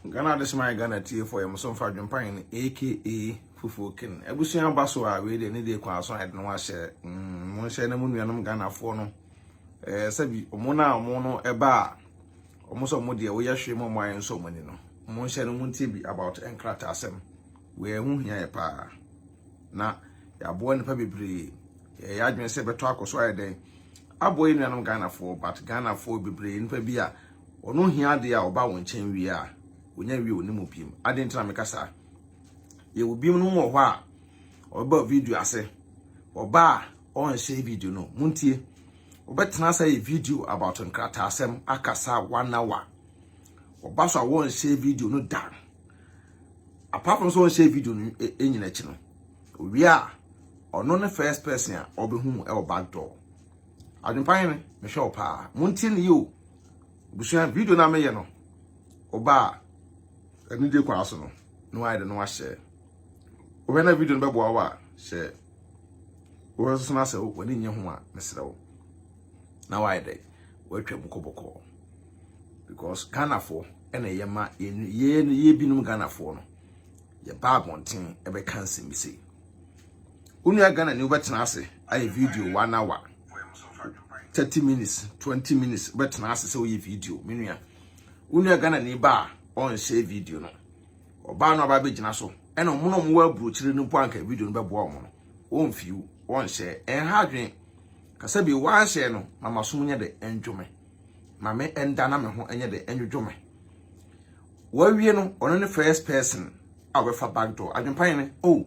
Ghana this my Ghana tea for him some for Japan aka Fufu Kin. Ebusian baso a we dey need kwa so head no wa share. Mo share na mu nuanom Ghana fo no. Sabi omo na omo no eba omo so mo de wo ya hwe mo mwan so mo ni no. Mo share no mu bi about Nkratasem. We hu hia pa. Na ya bo nipa bebre. Ya adwen se beto akoso ayden. Aboy nuanom Ghana fo but Ghana fo bebre nipa bi a ono hia de a oba won chen wi a onya wi onimu pim adentra mekasa ye obim no mo ho a oba video ase oba on share video no muntie obetena say video about Nkratasem akasa 1 hour oba so won share video no down apart from so on share video no enyina chi no wi a ono ne first person a obehu e back door adwempan me show pa muntie ne yo bushia video na me ye no oba eni de kwa so no no wide no share we na video no be boa wa share we so na se woni nye ho a mesrew na wide we twem koboko because Ghana for ena ye ma ye binum Ghana for no ye ba bonten e be cancel mi say unu ya Ghana ni ubetena ase ay video 1 hour 30 minutes 20 minutes ubetena ase se we video menua unu ya Ghana ni ba on share video no oba no aba be gina so ena mo no mo aburu kire no po anka video no be boa mo no on fiu on share en ha dwen kasa bi wan share no mama so nya de endwome mame enda na me ho enye de enwodwome wa wie no ono ne first person a we fa back door adwempan ne oh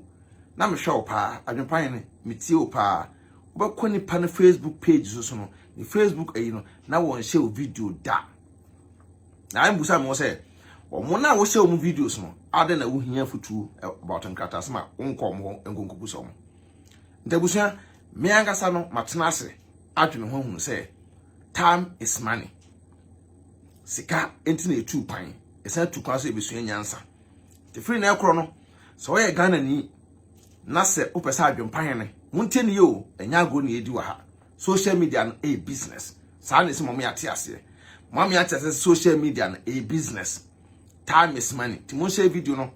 na me show pa adwempan ne metie o pa obekọ ni pa na Facebook page so no ni Facebook ayi no na won share video da na am busa mo say omo na wo share omo videos no ade na wo hia futu about Nkratasem a wonkom ho enkonkopu so mo ntabusa me angasa no matena ase adwene ho hunu say time is money sika enti na etu pan esa tu kwa so ebesua nyansa te free na ekro no so ye Ghana ni na se opesa adwempan ne muntie ne yo enya agro ne edi wa ha social media no a business sa na se mo me ate ase Mami ati ase social media na a business. Time is money. Ti mo share video no.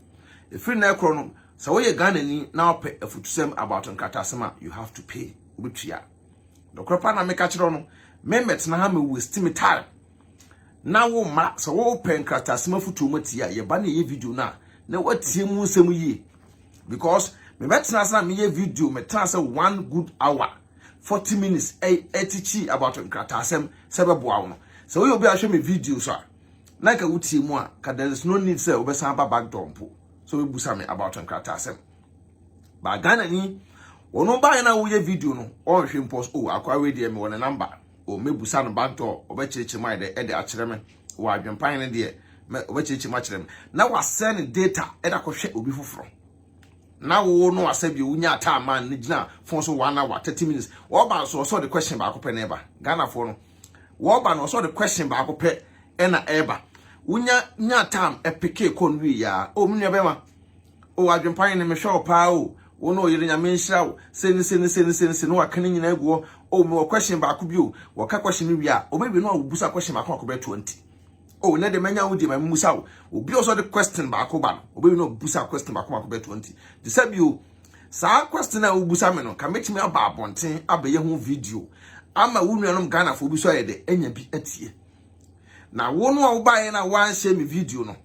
E free na ekro no. So we Ghana ni na ope afutusem about Nkratasem you have to pay. Obetua. Dokropa na meka kire no. Memet na ha me waste me time. Na wo ma so wo pe Nkratasem afutu matia ye ba na ye video na watie mu nsem yi. Because me betna sa me ye video me tan say 1 good hour 40 minutes teach about Nkratasem sebeboa no. So we will be showing me videos like a wuti mu a there is no need say obesan ba back door mpo so we busa me about Nkratasem ba Ghana ni wono ba na wo ye video no on hwe post oh akwa we dey me won number o me busa no back door obecheche mai de e de akere me wo adwempan ne de me obecheche ma kere me na wa send data e da ko hwe obi foforo na wo no asabi unya ta man ne gina phone so 1 hour 30 minutes wo ba so the question ba ko pe na ba Ghana for no wo ba no so the question ba ko pe e na eba unya nya time epike konwi ya o munua be ma o adwempan ne me hwe pa o wo no yire nya me nhira wo se no wakane nyina aguo o me wo question ba ko bi o wo ka question wi a o be bi no busa question ba ko be 20 o na de manya wo di ma musa wo obi o so the question ba ko ba o be bi no busa question ba ko be 20 de sabi o sa question na wo busa me no ka metimi aba abonten abaye ho video ama wo nuanom Ghana fo bi so ye de anya bi atie na wo no wo bae na wan share me video no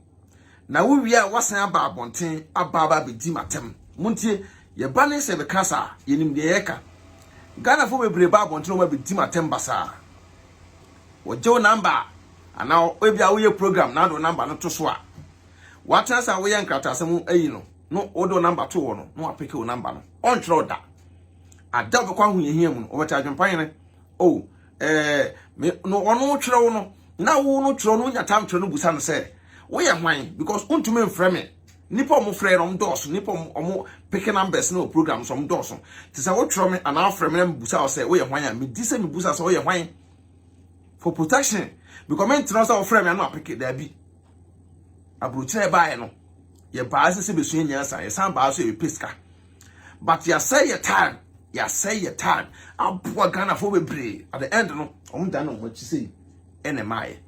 na wo wi a wasan aba abonten aba be di matem muntie ye ba ne se be kasa ye nim de ye ka Ghana fo bebre ba abonten no be di matem basa wo je number ana obi a wo ye program na do number no to so a watan sa wo ye Nkratasem ayi no o do number to wo no apeke wo number no on tro da ada be kwa hu ye hia mu no o beta adwempan ne oh me no ono twere wo no na wo no twere no nya tam twere no busa no say wo ye hwan because untume mfrɛ me nipa omo frɛ no mdɔso nipa omo pick numbers no program so mdɔso ti say wo twere me ana frɛ me na busa o say wo ye hwan a me di say me busa say wo ye hwan for protection because men tro say wo frɛ me na pick da bi abro kyerɛ bae no ye ba se be sua nya sa ye san ba so ye piska but ya say your time abua Ghana for bebre at the end no dan no what you say ene mai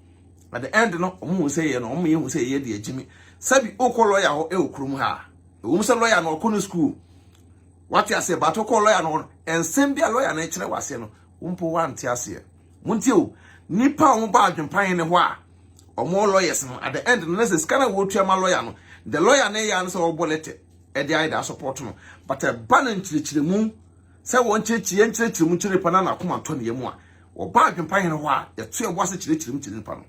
at the end no omo say no omo ye say ye de agimi sabi okọ lawyer ho e okrum ha omo say lawyer no okọ no school what you say but okọ lawyer no ensem bia lawyer na kire wase no umpo wante ase muntie o nipa ho ba adwempan ne ho a omo lawyers no at the end no say scanner wo tuama lawyer no the lawyer na ya no say obolete e dey ida support no but a ban nchirichiri mu say won chirichiri nchirichiri mu chiri pana na koma to ne yemu a oba adwempan ne ho a ye to e boase chirichiri mu chiri pa no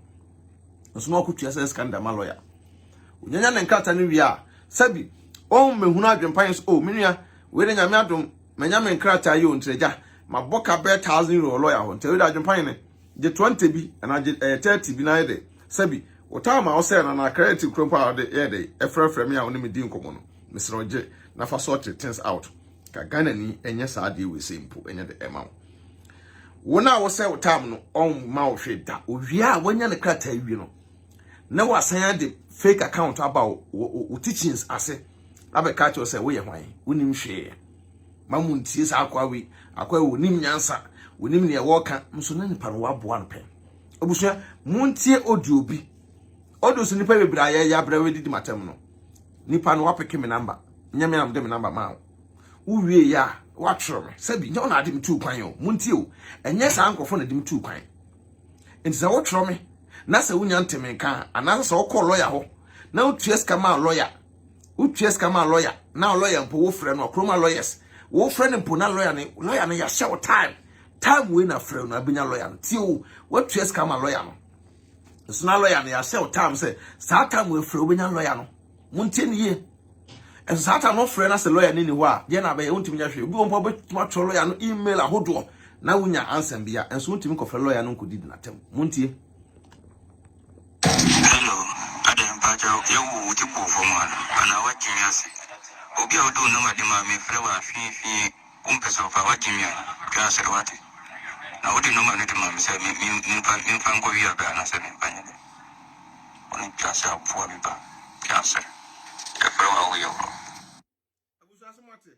nso no akutua say scanner ma lawyer unyanya ne nkata ne wi a sabi on mehunu adwempan so o menua we de nyame adom manya me nkrata ye ontreja maboka be 1000 euro lawyer ho nte we de adwempan ne je 20 bi na je 30 bi na ye de sabi otama o say na credit krompa de ye de efrefre me a oni me di nkomo no misroje na fa sort things out ka Ghana ni enye sa de we simple enye de ema wona wo say otam no on ma wo hweda owia a wonya ne krata wi no na wasan de fake account about teachings ase abeka cho say we ye hwan wonim hwe mamuntie sa akwawe wonim nyansa wonim ne woka mso na nipa no waboa no pen obusua muntie audio bi audio so nipa bebra ya bra we didi matem no nipa no wapeke me number nyame am de me number ma uwie ya watro me sabi nya na adim tu kwan yo muntie o enye sa ankofo na adim tu kwan enti sa watro me na sa wunya nteme kan anasa sa okọ lawyer ho na utues kama lawyer na lawyer mpo wo frɛ no kroma lawyers wo frɛ no mpo na lawyer ne ya show time we na frɛ no abenya lawyer nti o watues kama lawyer no so na lawyer ne ya show time say sa time we frɛ obenya lawyer no muntie ne ye en sa time no frɛ na se lawyer ne ni ho a de na ba ye untimi nya hwɛ obi mpo betuma tro lawyer no email ahodo na wunya answer bia enso untimi ko frɛ lawyer no nkodi na tem muntie. Hello, AdwenepaheneTv you wuti po for man ana watching us obi a do no ma de ma me frɛ wa fi umpeso fa watching me ka sɛ wati na wodi no ma ne de ma me sɛ me fa ngo wi aba na sɛ me panye de oni ka sɛ afu abi ba ka sɛ e frɛ wa wo yo abusu asomate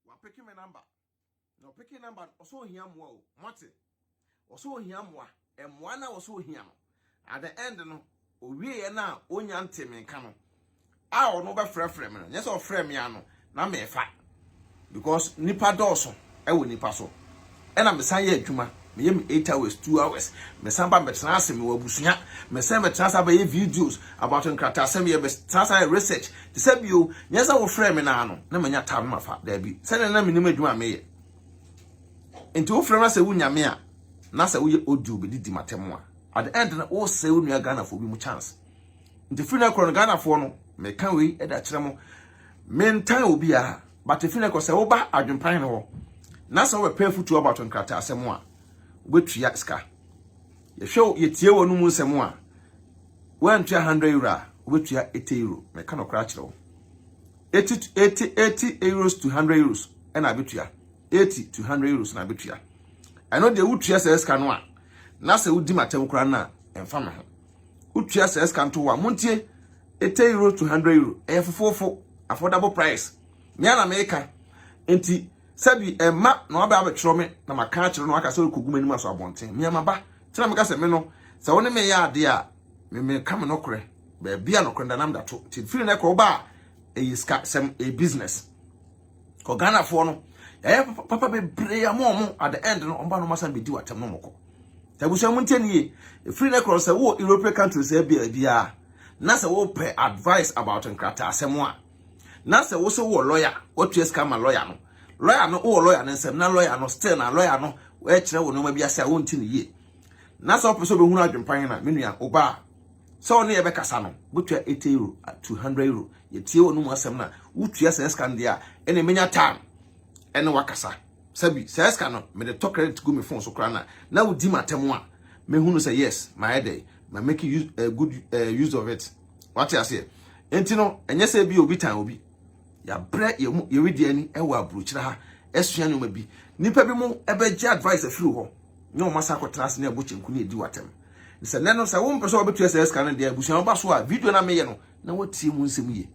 wa pick me number no pick number oso ohia moa o mate oso ohia moa emoa na oso ohia no at the end no owie na onya nteme nka no a ono be frefre me no nyese o frɛ me ano na me fa because nipa dɔɔso wo nipa so ɛna me san yɛ adwuma me yɛ 8 hours 2 hours me san ba me tena ase me wabusua me san me tena ase ba yɛ videos about Nkratasem yɛ be tena ase research te sɛ bio nyese wo frɛ me na ano na manya tab ma fa da bi sɛ na me nim adwuma me yɛ enti wo frɛ na sɛ wunya me a na sɛ wo yɛ audio be di matemu a at the end na o say onua Ghana for bi mu chance nti free na kro Ghana for no me kan we e da kire mo mentan obi a but free na ko say wo ba adwempan no ho na say we pay futu about Nkratasem a wetua ska ye hwe ye tie wonu mu nsem a wan tua 100 euro a wetua 80 euro me kan okra kire wo 80 euros to 100 euros na betua 80 to 100 euros na betua I know they would tua say ska no a na se wudi matem kura na emfa me ho utua se scanto wa montie 80 euro to 100 euro e fofofo affordable price me na me ka enti sabi emma na oba abetro me na maka kire no aka se kogu mani maso abonten me amaba tena me ka se me no se woni me ya ade a me ka me no kure ba bia no kure ndanam dato ti firi na ko ba e yiska sem a business ko Ghana fo no papa be bre amomo at the end no omba no masa be di watem no moko tabuso muntie nie free na cross wo European countries e bia na se wo pay advice about Nkratasem a na se wo so wo lawyer what you scam lawyer no wo lawyer no nsem na lawyer no still na lawyer no we kire wo no ma bia se wo nti ne ye na se opeso be hunu adwempan na menua oba so ne ye be kasa no butua 80 euro to 100 euro ye tie wo no mu asem na wutua se scam dia ene menya time ene wakasa sabi seska no me the talk credit go me phone so kra na wudi matemu a me hunu say yes my day my make use good use of it what you say enti no enye say bi obi tan obi ya bre ye wedi ani e wa abrochira ha esua no ma bi nipa bi mu ebeje advice afiri ho nye o masa ko trans na abochinku na edi watem se ne no say wo mpeso obetu seska no de abusuan ba so a video na me ye no na watie mu nsem ye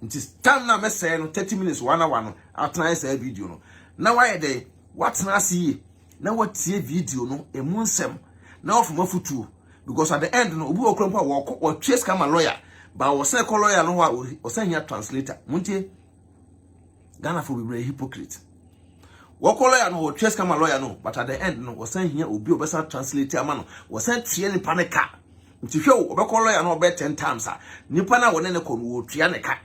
nti stand na me say no 30 minutes 1 hour no atena say video no na why dey what na see na watie video no emu nsem na ofuma futu because at the end no obi okrompa wo trace kama lawyer ba wo say call lawyer no wo say here translator muntie Ghana for be hypocrite wo call lawyer no wo trace kama lawyer no but at the end no wo say here obi obesa translator ama no wo say tie ni panika nti hwe wo be call lawyer no be 10 times a nipa na wo ne ko no wo tua ne ka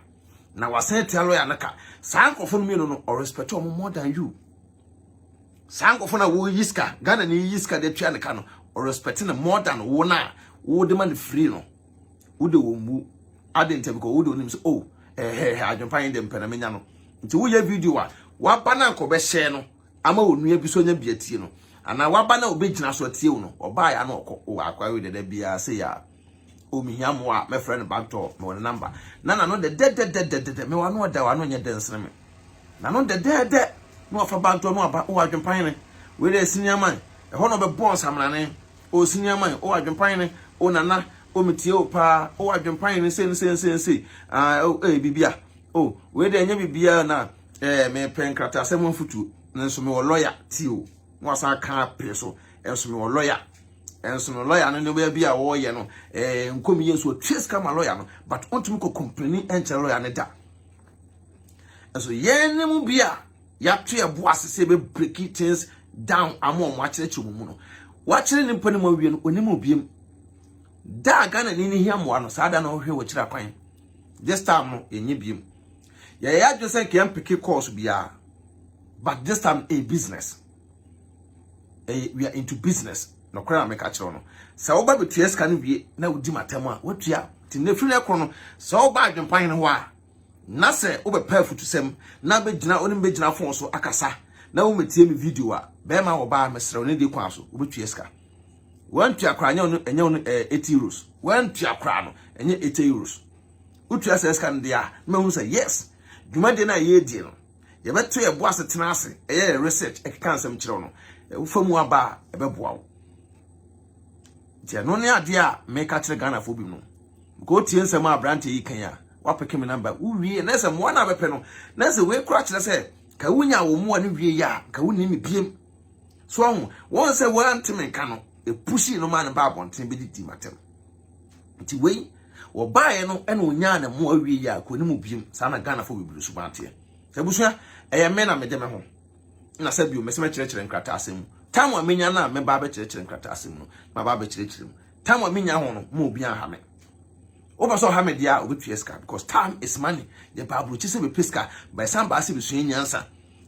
na wa say tie lawyer naka sankofo no me no or respect o more than you sankofo na wo yiska Ghana ni yiska de tua ne ka no or respecting more than wo na wo de man free no wo de wo mu adent because wo de onim say oh adwempan de mpana menya no nti wo ye video a wa ba na ko be share no ama onua bi so nya biatie no ana wa ba na obegina so tie wo no oba ya na okọ wo akwa we de bia say ya o mi hiamo a me friend banto me won number na no de me wa no da wa no nya densene me na no de no fa banto no aba wo adwempan ne we de siniaman e ho no be bon samrane o siniaman o adwempan ne o nana o metie o pa o adwempan ne se bibia o we de nya bibia na me pen Nkratasem futu nso me wo lawyer ti o no asa ka preso enso me wo lawyer enso no lawyer no be bia wo ye no nkomi yeso trace kama lawyer no but ontumi ko complain enche lawyer ne da enso ye ne mu bia ya to e bo asese be break things down amo mo akire chi mu no wa kire ni mpa ne mo wie no onim obiem da Ghana ni hia mo ano sada na ohwe wo kire akwan this time no enye biem ya just say can pick course bia but this time a business we are into business no kra make a chiro no se wo ba betua ska no wie na wodi matam a wotua ti na firi ekro no se wo ba adwempan ho a na se wo be pafutu sem na be gina onim be gina fon so akasa na wo metie me video a be ma wo ba mesrew ne de kwa so wo betua ska wan tua kra nya no enya no 80 euros wan tua kra no enya 80 euros wotua se ska no dia na hu say yes dwuma de na ye die no ye beto ye boase tena ase eye research ekeka nsem kire no ufamu aba ebeboa wo je no ne ade a meka kire Ghana fo bi no go tie nsem abrante yi kan ya wapeke me number uwie na se mo na bepe no na se we kura kire se ka wunya wo mo ne wie ya ka wuni mi biem so ho won se wan me ka no e pushi no man ba bonten bi di matem nti we wo baaye no ena onya na mo awie ya ko ni mu biem sa na Ghana fo bi buru subante sebusua eye me na me de me ho na sabi o mesema kire Nkratasem tam wa menya na me ba ba kire Nkratasem no ma ba ba kire tam wa menya ho no mo obi an ha me o ba so ha me dia obetua ska because time is money ye ba bro chi se be peska by some ba se be sua nyansa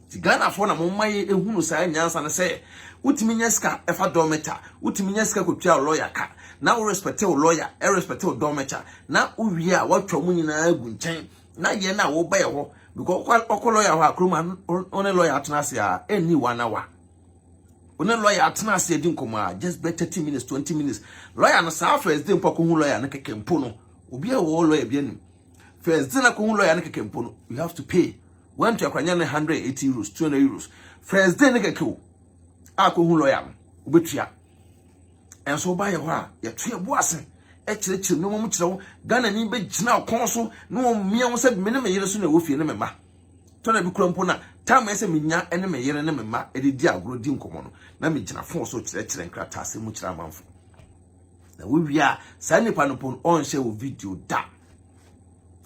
ti Ghana fo na mo maye ehunu sa nyansa na se utimi nyaska e fa dometer utimi nyaska ko tua lawyer ka na wo respect o lawyer e respect o dometer na wo wi a watwa mu nyina agu nchen na ye na wo ba ye ho because okolo lawyer ho akroma one lawyer atnase a eni wanawa one lawyer atnase di nkoma just bet 30 minutes 20 minutes lawyer no sa first day mpoko hu lawyer no kekempo no obi a wo lawyer bi anim first day na ko hu lawyer no kekempo no you have to pay when to akwanya 180 euros 200 euros first day no kekeo a ko hu lawyer no obetua enso ba ye ho a ye to ye boase e kire no mo kire wo Ghana ni be gina okon so no mia wo se me ne me yere so na wo fie ne me ma to na bi kurampo na time ese me nya ene me yere ne me ma e di agro di nkomo no na me gina fon so kire Nkratasem mu kire amanfo na wo wia sa nipa no pon on share wo video da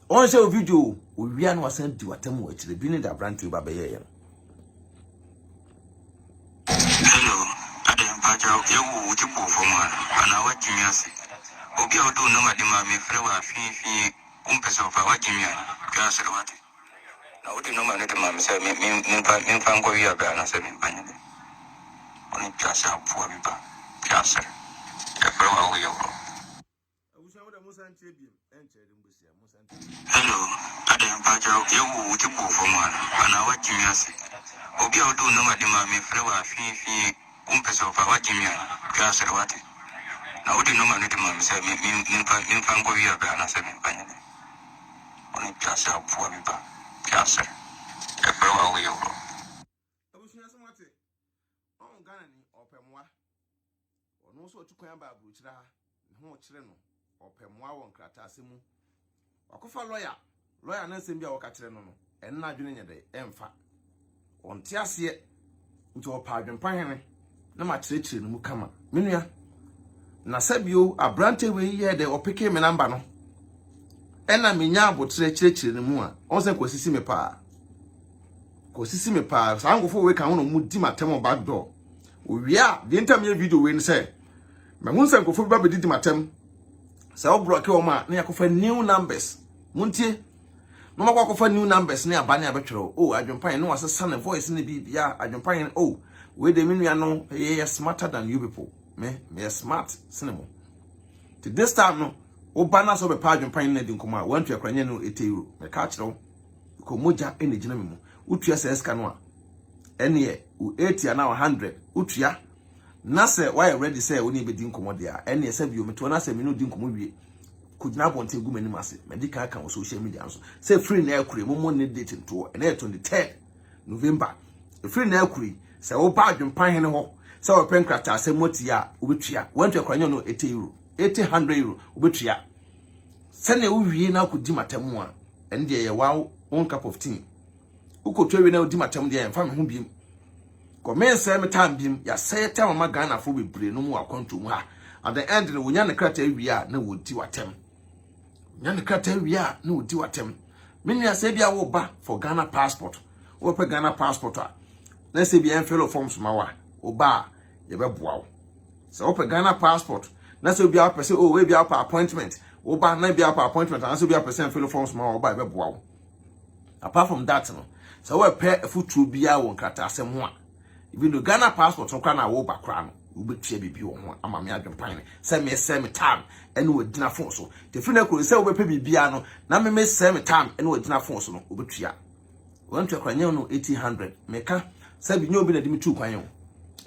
on share wo video wo wia no wasan di watam wo kire bi ne da brand ba be ye hello adwenepaheneTv ye wo ti po fo ma ana wa timiase obi a do no ma de ma me frɛ wa fi umpeso fa wa jimia ka serwate na odi no ma ne de ma me se me fa ngo wi aga na se me panye de oni pasa po bi ba pasa e frɛ wa wo yo hello adwenepaheneTv ye wo ti po fo ma ana wa timiase obi a do no ma de ma me frɛ wa fi umpeso fa wa jimia ka serwate na odi no ma ne de ma me se me fa ngo wi aga na se me panye de oni pasa po bi ba pasa e frɛ wa wo yo abusunya somate on Ghana ni opemwa ono so otukwan ba abrochira ha ho kire no opemwa won Nkratasem mu wakofa lawyer na nsem bia wo ka kire no en na adwene nyede emfa onte ase nti opa adwempan hene na ma kire no mu kama menua na sabio abrante we ye de opeke me number no ena menya abotre kirekire ne mu a onse kwasisi me pa sa ngofo we kan ho no mu di matem back door owia de ntam ye video we ni say me hu nse ngofo ba bedi matem sa o block o ma na yakofa new numbers muntie no makwakofa new numbers ne aba ne abetwero adwempan no wasesa ne voice ne bibia adwempan we de menua no ye smarter than you people me smart cinema to this time no oba na so be pa adwempan na di nkoma want to akranye no €80 me ka kire ko moja ene gina me mu utua se eska no a ene u 80 na 100 utua na se why ready say we ni be di nkomo de a ene se bi o meto na se me no di nkomo wie kujina bonte gu mani mase medical kan social media so say free na akure mo ne date to ene 23 November free na akure se wo ba adwempan he ne ho se wo pen Nkratasem moti a obetua want to akranye no €80 €100 obetua se ne wo wie na akudi matam a ene de ye wa one cup of tea ukotwa wie na odi matam de emfa me ho biem comment say me time biem ya say time ma Ghana fo bebre no mu akonto mu ha at the end no wonya Nkratasem wie a na wodi watem nya Nkratasem wie a na wodi watem menya say bia wo ba for Ghana passport wo pe Ghana passport a na say bia envelope forms ma wa wo ba ye be boa wo so wo pe Ghana passport na say bia pe say we bia pa appointment wo ba na bia pa appointment na say bia pe say envelope forms ma wo ba ye be boa wo apart from that no so we pe futu bia wo Nkratasem ho a even the Ghana passport so kana wo ba kra no ubetua bibi wo ho ama me adwempan se me time ene odina phone so te free na ko se wo be bibia no na me se me time ene odina phone so no ubetua want to akranye no 1800 meka se bi nyobi na dimi tu kwan yo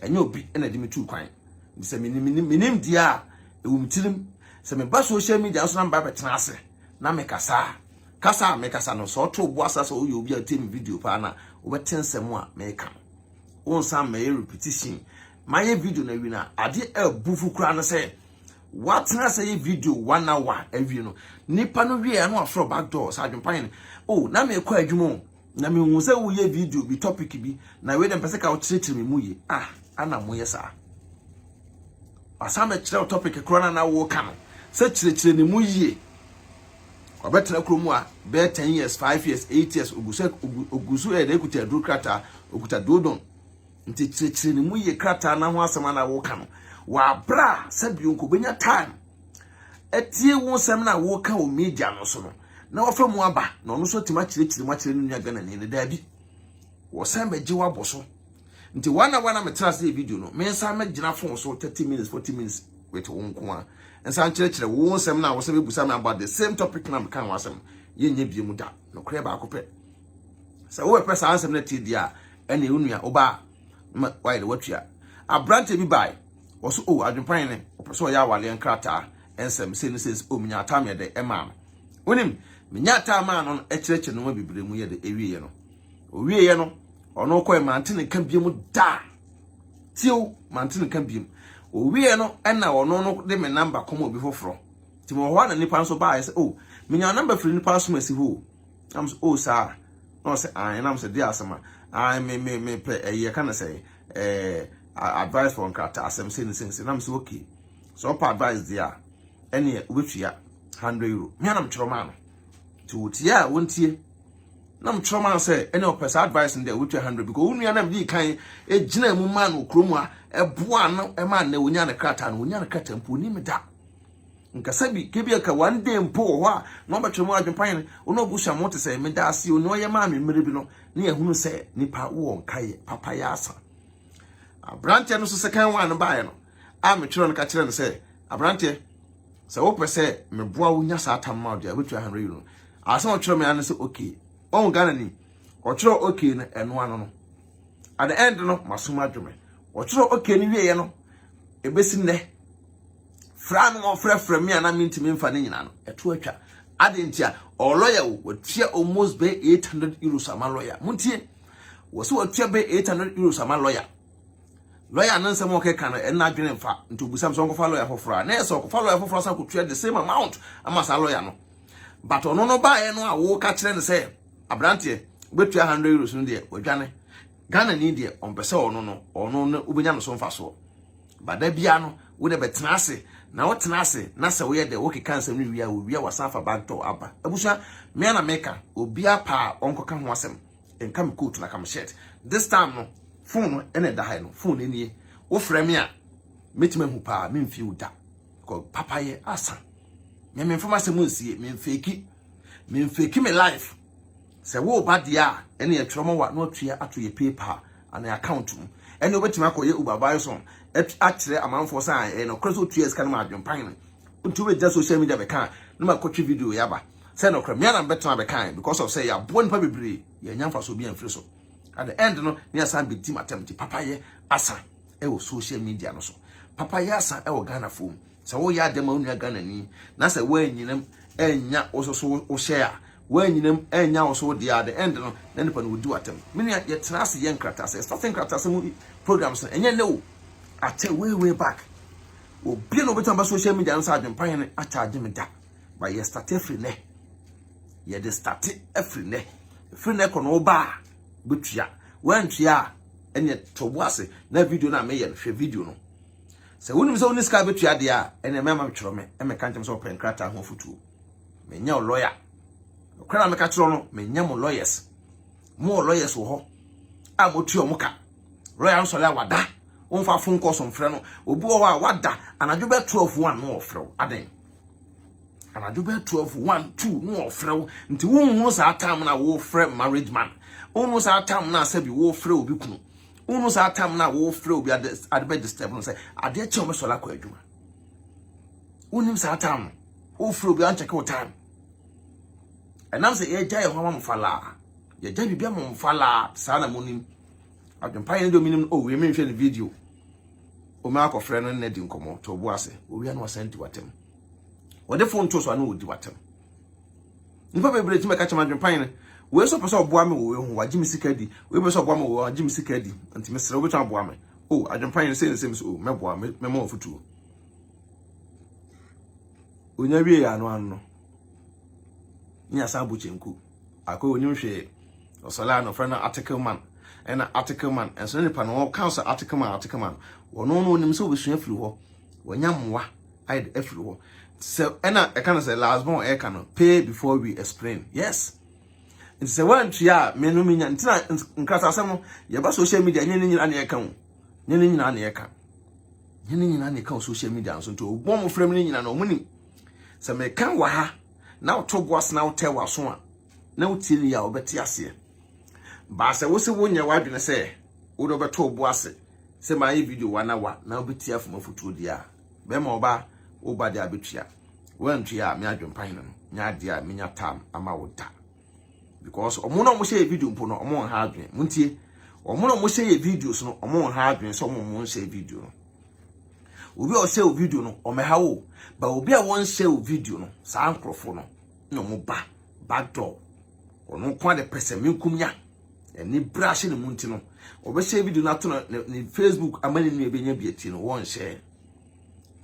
enye obi na dimi tu kwan se minim dia ewumtirim se me ba social media so na mba betena ase na me kasa no so to bo asa so obi a tem video pa na obetensem a meka won me repetition my video na wi na ade abufu kura no say what na say video 1 hour every no nipa no wi no afro back door sa adwempan na me kwa adwumo na me hu say wo ye video bi topic bi na we dem pese ka wo kirekire me mu ye ana mo ye sa asa me kire topic kura na wo ka no say kirekire ne mu ye obetena kromu a be 10 years 5 years 8 years ogusu e de kuta dru krata okuta dodon nti kirekire ne mu ye krata na ho asema na wo ka no wa bra sabio nkobenya time etie wo sem na wo ka o media no so no na wo fa mu aba na ono so tima kirekire mu akire nua Ghana ne da bi wo sem be jiwa boso nti wana me trust the video no me nsa me gina phone so 30 minutes 40 minutes with wo nko a nsa kirekire wo sem na wo se be busa me about the same topic na me kan wasem ye nya bi mu da no kre ba akopɛ sa wo pɛ sa ansem na ti dia ene unua oba why the watua abrante bi bai also adwempan ne opeso ya wale Nkrataa ensem se ne says minya atam ye de ema wonim minya atam no ekirekire no bibre mu ye de ewiye no owiye no ono koy mantene kan biem da tio mantene kan biem owiye no ena ono no de me number komo obi foforo ti mo ho na nipa so ba say minya number free nipa so masi ho am so sa no say am say dia asema me play ye kana say advice for Nkratasem say na am say okay so pa advice there ene obetua €100 me anam chiroma no to tia wontie nam chiroma say ene opesa advice nde obetua €100 because unu anam di kan egina mu man okromu a eboa no e man na wonya Nkrataa no wonya Nkrataa mpo ni meda nkasabi kebia ka one day mpo ho a no betwemu adwempan no obusha mo te say meda ase oni oye ma me mere bi no na ehunu say nipa wo nkaye papa ya asa abrante no so second one bae no a me twero no ka kire no say abrante say wo pese me boa wo nya sa atamma dia betua €100 asa o twero me an say okay on Ghana ni o twero okay no eno ano no at the end no masoma adwome o twero okay ni wie ye no ebesi ne fra no frɛ me ana mintimi mfa ne nyina no eto atwa adentia o lawyer wo tia almost be €800 ama lawyer muntie wo so tia be €800 ama lawyer no nsɛm o keka no ɛna adwene mfa nti obusam so nkofa lawyer foforo na ɛsɛ okofa lawyer foforo sa ko tia the same amount ama sa lawyer no but ono no ba no a wo ka kire ne sɛ abrante betua €100 no de odwane Ghana ni de on pese ono no ubenya no so mfa so bada bia no wo de betena ase na what na se na se we de wo keka nsem no wia wasafa back door aba abusua me na meka obia pa onkoka ho asem enka me coat na kam shirt this time no phone no ene da hai no phone enie wo frɛ me a metima hu pa me mfi uda ko papa ye asa me information mu nsie me fake me life se wo ba dia ene ye twromo wa no atua ato ye paper ana account mu ene obetima ko ye ubabai so akire amanfo sa no cross 2 years kan ma adwempan ntu be just social media be kan no ma kotwe video ya ba say no kram ya na beto be kan because of say ya bon pa bebre ya nyamfa so bi amfiri so at the end no ne asan be team attempt papa ye asa e wo social media no so papa ye asa e wo Ghana phone say wo ya dem anu Ghana ni na say wo anyinam enya wo so wo share wo anyinam enya wo so dia at the end no na nipa no do attempt me ya tena ase ye Nkratasem starting Nkratasem programs enye lewo at way back. Obi no beto social media no sa adwempan ne a charge me da. But ye start every ne. Ye de start every ne. Free ne kono ba betua. Wan tua ene tobo ase na video na me ye hwe video no. Se wonim se woni ska betua de a ene mema twro me e me kan tem so pen krata ho futu. Me nya lawyer. Okra me ka twro no me nya mo lawyers. Mo lawyers wo ho. A mo tuo mo ka. Lawyer so la wada. Onfa phone call some friend no obi o wa wada anadwo be 12:1 no ofrew aden anadwo be 12:1 no ofrew nti wonhu sa time na wo frɛ marriage man wonhu sa time na sabi wo frɛ obi kunu wonhu sa time na wo frɛ obi ade disturb no say ade che o me sola kwa adwuma wonim sa time wo frɛ obi an check your time enam say ye gya ye ho amfala ye gya bibia mo mfala sa na monim adwempan ne do minim o we menhwe ne video o ma akọ frɛ no ne di nkomo to bo ase o wi an wasenti watem o de phone to so na o di watem nipa bebre ti meka chama adwempan ne we so pese oboa me wo hu wagye misika di we pese oboa me wo wagye misika di anti mesere obo twa oboa me o adwempan ne se so meboa me mo futu onya wie ya no anno nya sa buchenku akọ onyum hwe osola no frɛ na article man and article man and so nipa no council article man wono no nim so besua firi ho wonya mwa aid afiri ho so ena e kan say last born e kan pay before we explain yes it say one tria menu minya ntina Nkratasem no ye ba social media nyene nyina na ye kan nyene nyina na ye kan nyene nyina na kan social media so to ogbon mo frem nyina na omuni se me kan wa ha na to boas na wote wa so a na wotiri ya obeti ase ba se wo se wonya wadwene se wo do beto bo ase se ma yi video wana wa na obeti afuma futu dia be ma oba wo ba dia betua wantua me adwempan no nya dia me nya tam ama wo da because omo no mo share video mpo no omo ha adwen muntie omo no mo share videos no omo ha adwen so omo mo share video no obi o share video no o me ha wo ba obi a won share video no sa ankrofo no no mo ba back door ono kwa de person minkumnya eni brush ne munti no obe share video na to ne Facebook amani ne be nya bieti no won share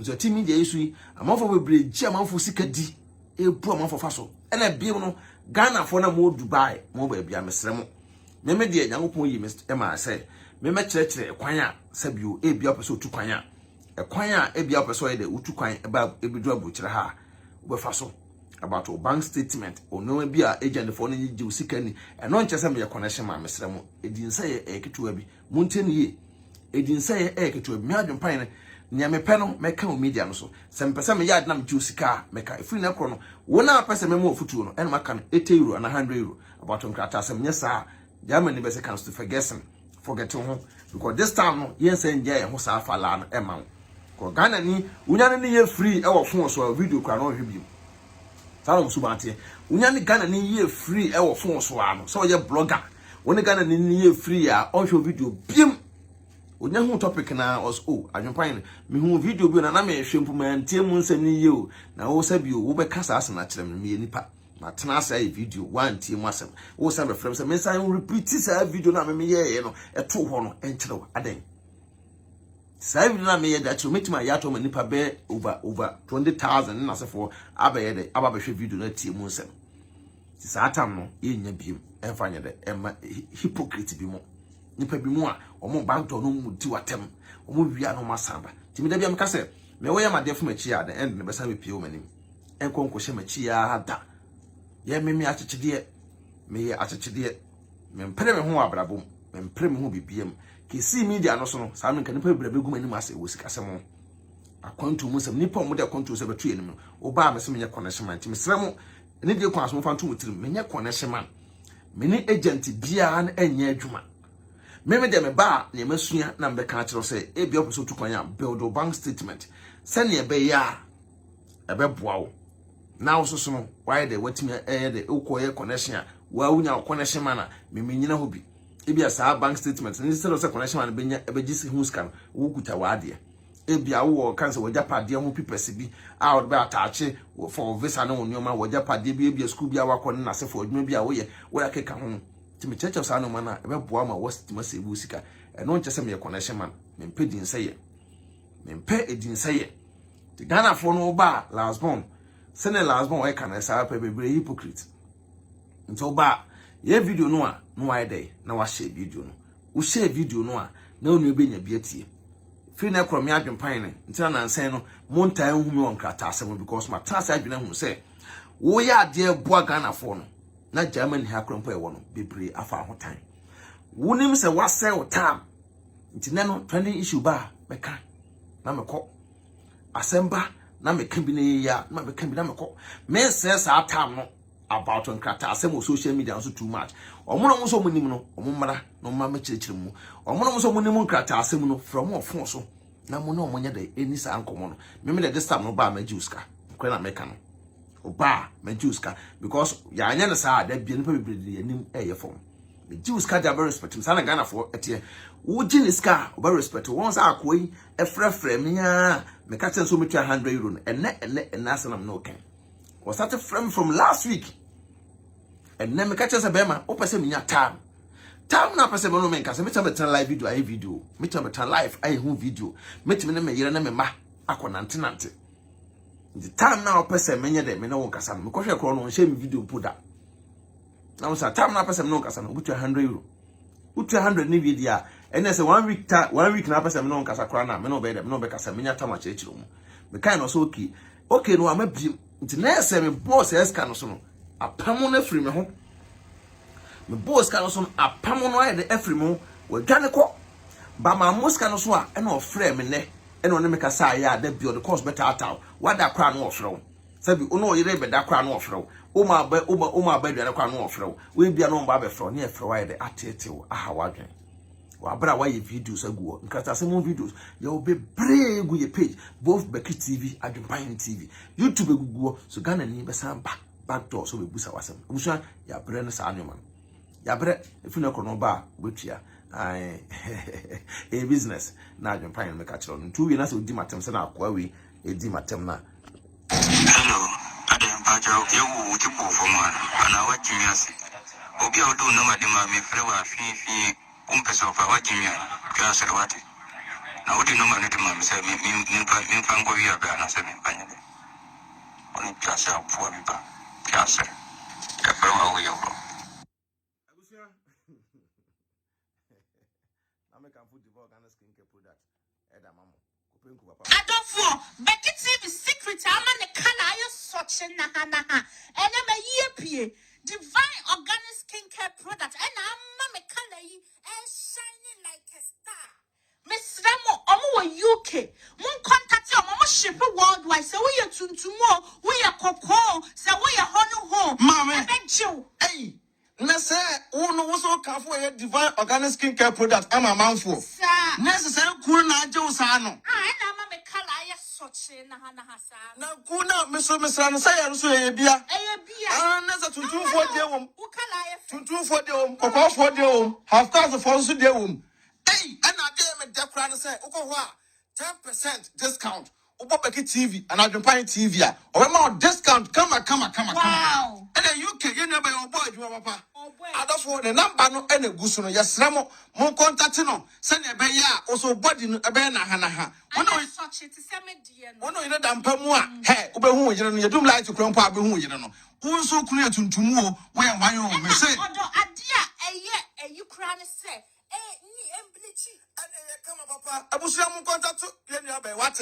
so team media isu yi amanfo bebre ji amanfo sikadi ebu amanfo faso ena biem no Ghana for na mo Dubai mo ba bia mesre mo me de nyankopon yi e ma say me kyerɛkyerɛ kwan a sabio e bia pɛso tu kwan a kwan a e bia pɛso ye de utu kwan e ba e bidu abukyerɛ ha wo faso about your bank statement ono bia agent for no yi sika ni eno nkyɛ me ye connection ma mesre mo edin sɛ ye ketewa bi munte ni ye edin sɛ ye ketewa bi me adwempan ne nya me pɛ no meka o media no so sɛ mpɛsɛ me yad na me sika meka free na kro no wona pɛsɛ me mo futuo no ena maka no 80 euro na 100 euro about Nkratasem nya saa Germany be say can to forget ho because this time no yen say nje ho saa fala no ema ko Ghana ni unya ne ye free e wo phone so video kwa no hwe bi saa so baate unya ne Ghana ni ye free e wo phone so ano so ye blogger woni Ghana ni ye free a on show video biem onya hu topic na os adwempan me hu video bi na me hwe mpuma antie mu nsem ni ye o na wo sabi o wo be kasa asena kyerem me nipa na tena say video one tie mu asem wo sabi frem say me say repeat say video na me ye no eto ho no enkyere aden say video na me ye da kyerem metima ya to me nipa be over 20,000 na sefo abaye de aba be hwe video na tie mu nsem ti sa atam no ye nya biem enfanye de ema hypocrite bi mo nipa bi mu a omo bank to no mu di watem omo wia no masamba timi da bia me ka se me wo ya ma de fu machi ya the end ne besa me pie o manim enko nko hye machi ya da ye me achechide me ye achechide me mpere me ho abrabom me mpere me ho bibiem ke si media no so no sa no nka nipa bra begum anim ase wo sikasem akwantu mu sem nipa mu de akwantu se betu enim o ba me se me ye connection man ti me srem ne de kwa so fa ntu mutirim me ye connection man me ni agent bia na enye adwuma me de me ba na masua na mbe ka kire se e bia opeso tu kwan ya build bank statement se ne be ya e be boa wo na wo so no why de watimi de ukoye connection wa wunya connection man me nyina ho bi e bia sa bank statement ni se se connection man be nya e be gisi hu scan wo kuta wa de e bia wo kanse wo japade ho pipesi bi a wo be attach for visa na wonyoma wo japade bi e bia school bia wa kɔ na se for adwuma bia wo ye wo ya keka ho ti me cheche sa no man na e be boa ma wo stima se bu sika e no nche se me connection man me mpe din se ye me mpe edin se ye ti Ghana fo no ba last born sene last born we kan sa pa bebre hypocrite nto ba ye video no a no why dey na wa share video no wo share video no a na onu ebe nya bia tie free na krom ya adwempan ne ntina na nsen no montan hu me won Nkratasem because ma trust adwena hu se wo ya ade boa Ghana fo no na Germany ha krompo e wo no bebre afa ahotan wonim se wa sell time ntina no trending issue ba meka na mekɔ asemba na meka bi ne ya na meka bi na mekɔ me se sa time no about Nkratasem on social media so too much omono mo so monim no omomara no ma me kirikiri mu omono mo so monim Nkratasem no from ofon so na mo na omonya de eni sa ankomo no me de this time no ba majuska kwa na meka no oba majuska because ya anya na sa da bia nipa bebrede anim eye fom majuska da be respect sa na Ghana for etie wo giniska oba respect won sa akoi efrefre me ya me ka chen so metwa €100 no enne asanam no ken was started from last week and then me catch us a bema o pese me nya time na pese me no me nka se me tell live video me tell live hu video me timi na me yere na me ma akonante the time na o pese me nya de me na won kasa me kohwe kro no share me video poda na wo sa time na pese me no kasa no butu €100 utu 100 ni video ene se 1 week na pese me no kasa kra na me no be de me no be kasa me nya time a chechiro mu me kai no so okay no amabi nti na ese me boss eska no so no apamo na free me ho me boss ka no so apamo no aye de afri me ho we dwane ko ba ma moska no so a e na ofre me ne e na me ka sa ya da bi o the course better ataw wada kra no ofre wo sabi ono yire be da kra no ofre wo o ma ba dwane kra no ofre wo we bia no mba be fro ne afre wa de atete wo aha wadwen wabra wa ye videos aguo Nkratasem videos ye obe bregu ye page both BeckyTv AdwenepaheneTv YouTube aguo so Ghana ni be san back door so be busa wasem busa ya bre no sa anwoma ya bre efuna kono ba wetua ai e business na Adwenepahene me ka kiro no 2 we na se odi matem se na akwa we edi matem na hello AdwenepaheneTv ye wo ti bo fo ma ana wa jimi ase obi a odo no ma de ma me frɛ wa fi pesa fa wajimia kwa serwati na udi no mane tuma mse mi fango ya ba na se mi panyele oni pesa fu mi ba pesa ya fa wa yo abusia na me kan fu develop Ghana skincare product eda mamo kopenku papa adofo BeckyTv secret ama ne kana ayo soche na ha ene me yepie divine organic skincare product and amma me color yi and shining like a star. Miss Remo, omo UK. Mon contact you, omo ship worldwide. Say we are tuntumo, we are cocoa, say we are honu ho. Mama, hey, na say uno so careful divine organic skincare product. I'm a man for. Sir, necessary cool na jo sa no. and amma me color ya soche na ha sa. Na kuna Mr. no say ya so ye bia. Na za tuntum for de wom. Who color ya? Tuntum for de wom, cocoa for de wom, half course for so de wom. Hey, and I dey me de kra no say uko ho a 10% discount. Ubo BeckyTv and AdwenepaheneTv a. O ma discount come. Wow. And then UK you know by your boy adwuma papa. Oh boy. Adofo the number no ene gusu no yesra mo mon contact no se na be ya oso body no be na ha. Wono soche ti se me die no. Wono yire dampa mu a he obehu yire no yedum light kronpo abehu yire no. Wonso kunu etuntumu o we wan yo me say. Odo ade a eye kra ne se ni emblechi. Come on, Papa. Abusia mu contact to Yenya be what?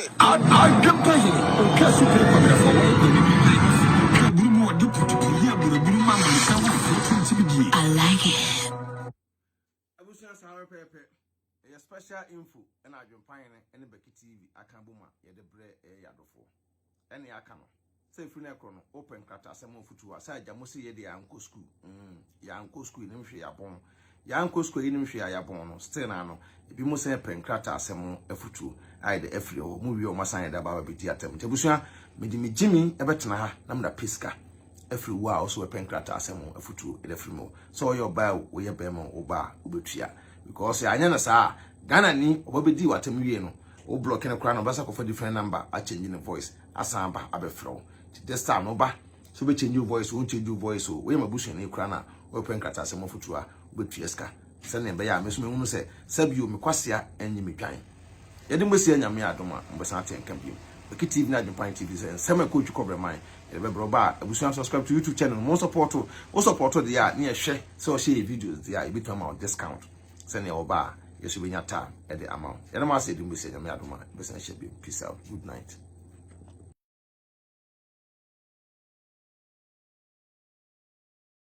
I like it. Abusia sawe pepe. A special info and AdwenepaheneTv and BeckyTv akambuma ye de bre yadofo. Any akano. Say free chrono open Nkratasem futu aside jamosi ye de anko school. Ya anko school ni mhwe yabon. Ya anko school ni mhwe yabon no still na no. Ebi mo say pen Nkratasem afutu ai de afri o mu wi o masan da baba beti atem. Tebusua medi me jimi ebetena ha na mda piska. Afri wa also pen Nkratasem afutu e de free mo. So your buy wo ye be mo oba obetua. Because anya na sa Ghana ni obabedi watem wie no o block na kra no basa ko for different number a change the voice asamba abefro this time no ba so be change your voice won change your voice o we mabusu na kra na o pen Nkratasem fotua obetua ska se ne be ya meso me hunu se sabio me kwasea anyi me twan yede mosi anyame adoma mbesa atenka bi BeckyTv na AdwenepaheneTv se sema coach cover mine e be bro ba abusu subscribe to YouTube channel mo support the ya na ye hwe se o share videos dia e bitu am discount send your bar, you should be your time at the amount. And I'm also doing this. Peace out. Good night.